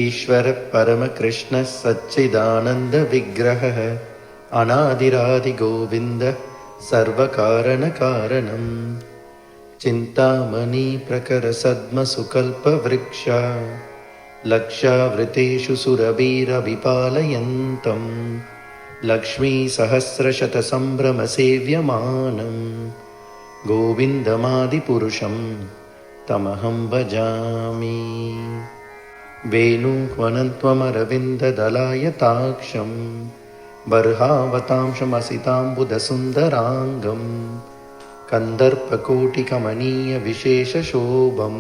ईश्वर परम कृष्ण सच्चिदानंद विग्रह अनादिरादि गोविंद सर्वकारण कारणम चिंतामणि प्रकर सद्म सुकल्प वृक्ष लक्षावृतेषु सुरवीर विपालयन्तम् लक्ष्मी सहस्रशत संभ्रम सेव्यमानम् गोविन्दमादिपुरुषं तमहं भजामि। वेणुह्वनन्त्वमरविन्ददलायताक्षं बर्हावतांशमसिताम्बुदसुन्दराङ्गं कन्दर्पकोटिकमनीयविशेषशोभं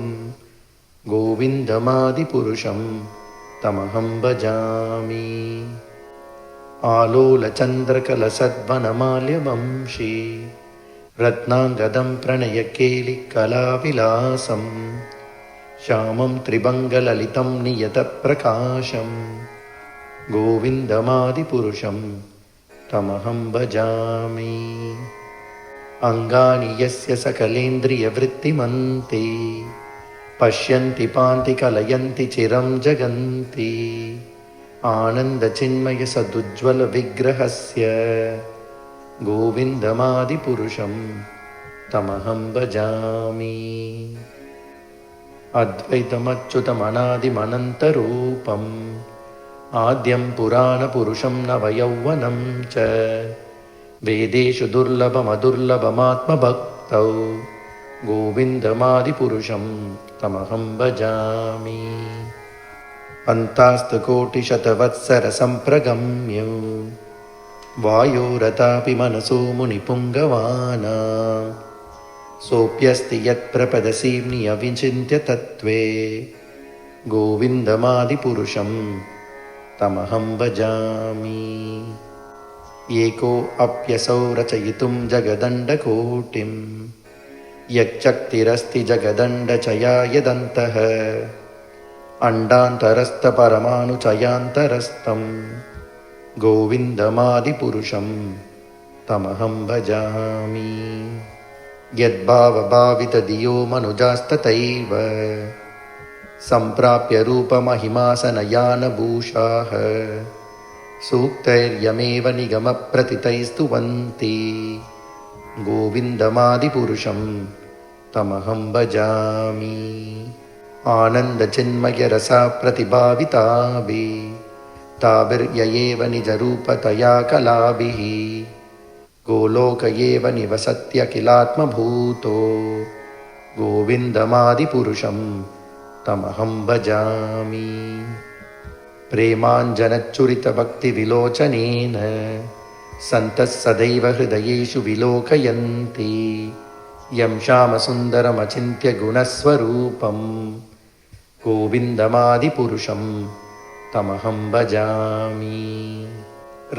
गोविन्दमादिपुरुषं तमहं भजामि। आलोलचन्द्रकलसद्वनमाल्यवंशी रत्नाङ्गदं प्रणयकेलिकलाविलासं श्यामं त्रिभङ्गललितं नियतप्रकाशं गोविन्दमादिपुरुषं तमहं भजामि। अङ्गानि यस्य सकलेन्द्रियवृत्तिमन्ति पश्यन्ति पान्ति कलयन्ति चिरं जगन्ति आनन्दचिन्मयसदुज्ज्वलविग्रहस्य गोविन्दमादिपुरुषं तमहं भजामि। अद्वैतमच्युतमनादिमनन्तरूपम् आद्यं पुराणपुरुषं नवयौवनं च वेदेषु दुर्लभमदुर्लभमात्मभक्तौ गोविन्दमादिपुरुषं तमहं भजामि। अन्तास्तुकोटिशतवत्सरसम्प्रगम्यो वायोरतापि मनसो मुनिपुङ्गवानां सोऽप्यस्ति यत्प्रपदसीम्नि अविचिन्त्य तत्त्वे गोविन्दमादिपुरुषं तमहं भजामि। एकोऽप्यसौ रचयितुं जगदण्डकोटिं यच्चक्तिरस्ति जगदण्डचयायदन्तः अण्डान्तरस्थपरमाणुचयान्तरस्थं गोविन्दमादिपुरुषं तमहं भजामि। यद्भावभावितधियो मनुजास्तथैव सम्प्राप्य रूपमहिमासनयानभूषाः सूक्तैर्यमेव निगमप्रथितैस्तुवन्ति गोविन्दमादिपुरुषं तमहं भजामि। आनन्दचिन्मयरसप्रतिभाविताभिः ताभिर्ययेव निजरूपतया कलाभिः गोलोक एव निवसत्यखिलात्मभूतो गोविन्दमादिपुरुषं तमहं भजामि। प्रेमाञ्जनच्चुरितभक्तिविलोचनेन सन्तः सदैव हृदयेषु विलोकयन्ति यं श्यामसुन्दरमचिन्त्य गुणस्वरूपं गोविन्दमादिपुरुषं तमहं भजामि।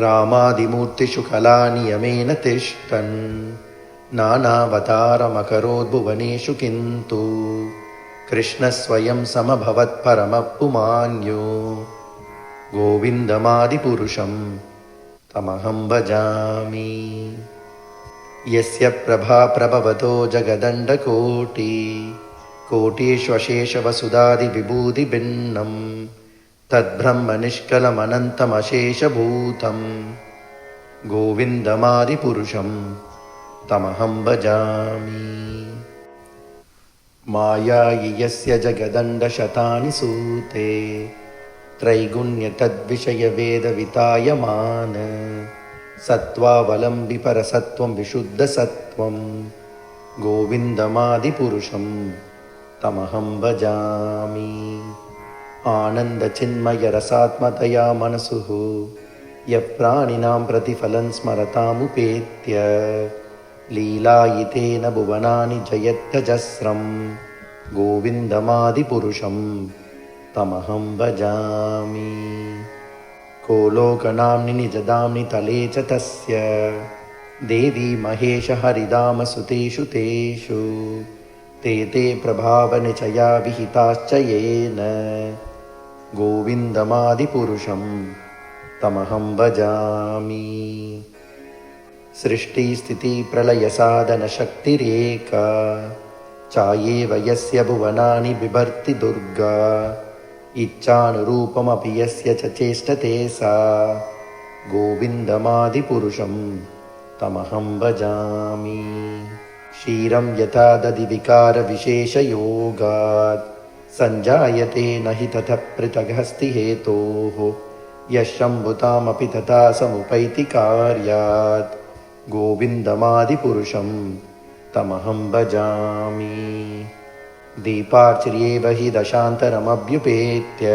रामादिमूर्तिषु कलानियमेन तिष्ठन् नानावतारमकरोद्भुवनेषु किन्तु कृष्णस्वयं समभवत्परमपुमान्यो गोविन्दमादिपुरुषं तमहं भजामि। यस्य प्रभा प्रभवतो जगदण्डकोटि कोटिष्वशेषवसुधादिविभूतिभिन्नं तद्ब्रह्म निष्कलमनन्तमशेषभूतं गोविन्दमादिपुरुषं तमहं भजामि। मायायि यस्य जगदण्डशतानि सूते त्रैगुण्यतद्विषयवेदवितायमान सत्त्वावलम्बि परसत्त्वं विशुद्धसत्त्वं गोविन्दमादिपुरुषं तमहं भजामि। आनन्दचिन्मयरसात्मतया मनसुः यः प्राणिनां प्रतिफलं स्मरतामुपेत्य लीलायितेन भुवनानि जयत्यजस्रं गोविन्दमादिपुरुषं तमहं भजामि। को लोकनाम्नि निजदाम्नि तले च तस्य देवी महेश हरिदामसुतेषु तेषु ते प्रभावनिचया विहिताश्च येन गोविन्दमादिपुरुषं तमहं भजामि। सृष्टिस्थितिप्रलयसाधनशक्तिरेका चायेव यस्य भुवनानि बिभर्ति दुर्गा इच्छानुरूपमपि यस्य च चेष्टते सा गोविन्दमादिपुरुषं तमहं भजामि। क्षीरं यथा दधिविकारविशेषयोगात् सञ्जायते न हि ततः पृथगस्ति हेतोः यः शम्भुतामपि तथा समुपैति कार्यात् गोविन्दमादिपुरुषं तमहं भजामि। दीपार्चर्येव हि दशान्तरमभ्युपेत्य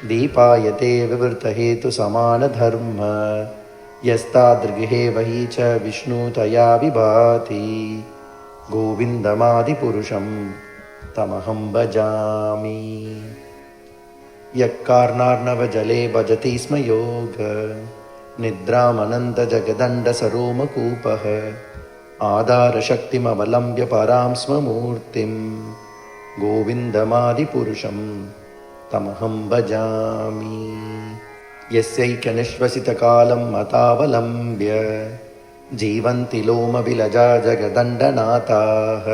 दीपायते विवृतहेतुसमानधर्म यस्तादृगृहे वही च विष्णुतया विभाति गोविन्दमादिपुरुषं तमहं भजामि। यः कारणार्णवजले भजति स्म योग निद्रामनन्तजगदण्डसरोमकूपः आधारशक्तिमवलम्ब्य परां स्म मूर्तिं गोविन्दमादिपुरुषं तमहं भजामि। यस्यैकनिश्वसितकालं मतावलम्ब्य जीवन्ति लोमविलजा जगदण्डनाथाः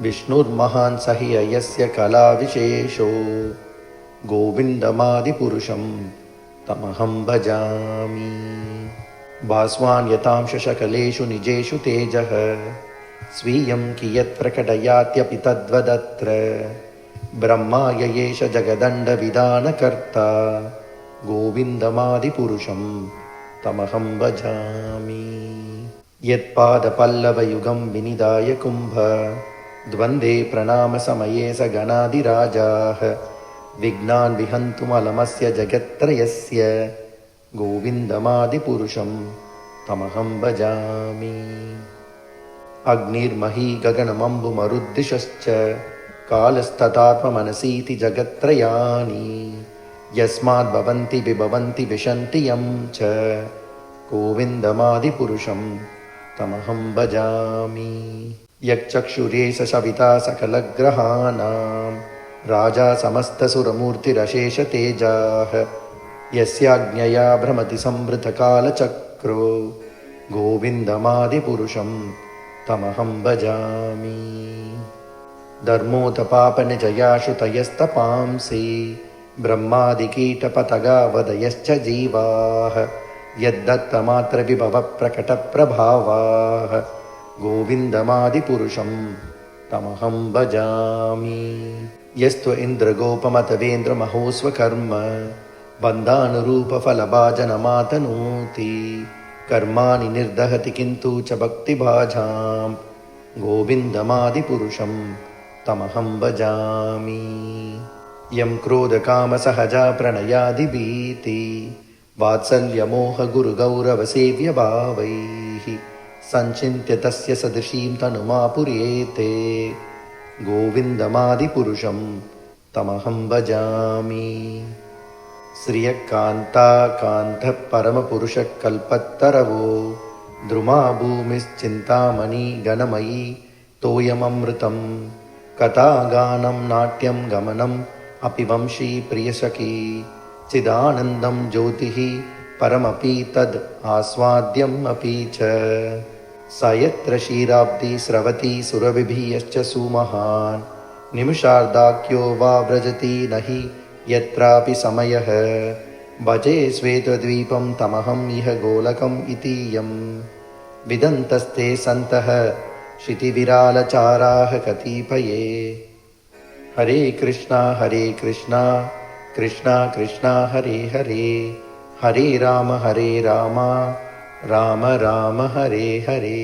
विष्णुर्महान् स हि अयस्य कलाविशेषो गोविन्दमादिपुरुषं तमहं भजामि। भास्वान् यतांशशकलेषु निजेषु तेजः स्वीयं कियत् प्रकटयात्यपि तद्वदत्र ब्रह्मा ययेष जगदण्डविधानकर्ता गोविन्दमादिपुरुषं तमहं भजामि। यत्पादपल्लवयुगं विनिधाय कुम्भ द्वन्द्वे प्रणामसमये स गणाधिराजाः विघ्नान् विहन्तुमलमस्य जगत्त्रयस्य गोविन्दमादिपुरुषं तमहं भजामि। अग्निर्मही गगनमम्बुमरुद्दिशश्च कालस्तथात्ममनसीति जगत्त्रयानि यस्माद्भवन्ति विभवन्ति विशन्ति यं च गोविन्दमादिपुरुषं तमहं भजामि। यच्चक्षुरेश सविता सकलग्रहाणां राजा समस्तसुरमूर्तिरशेषतेजाः यस्याज्ञया भ्रमति संवृतकालचक्रो गोविन्दमादिपुरुषं तमहं भजामि। धर्मोतपापनिजयाश्रुतयस्तपांसि ब्रह्मादिकीटपतगावदयश्च जीवाः यद्दत्तमात्रविभवप्रकटप्रभावाः गोविन्दमादिपुरुषं तमहं भजामि। यस्त्व इन्द्रगोपमतवेन्द्रमहोस्वकर्म बन्धानुरूपफलभाजनमातनोति कर्माणि निर्दहति किन्तु च भक्तिभाजां गोविन्दमादिपुरुषं तमहं भजामि। यं क्रोधकामसहजा प्रणयादिभीति वात्सल्यमोहगुरुगौरवसेव्यभावैः सञ्चिन्त्य तस्य सदृशीं तनुमापुर्येते गोविन्दमादिपुरुषं तमहं भजामि। श्रियकान्ताकान्तः परमपुरुषः कल्पत्तरवो द्रुमा भूमिश्चिन्तामणि गणमयी तोयममृतं कथागानं नाट्यं गमनम् अपि वंशी प्रियसखी चिदानन्दं ज्योतिः परमपि तद् आस्वाद्यम् अपि च स यत्र क्षीराब्धि स्रवति सुरभिभियश्च सुमहान् निमिषार्धाख्यो वा व्रजति न हि यत्रापि समयः भजे श्वेतद्वीपं तमहं इह गोलकम् इतीयं विदन्तस्ते सन्तः क्षितिविरालचाराः कतिपये हरे कृष्णा कृष्णा कृष्णा हरे हरे हरे राम राम राम हरे हरे।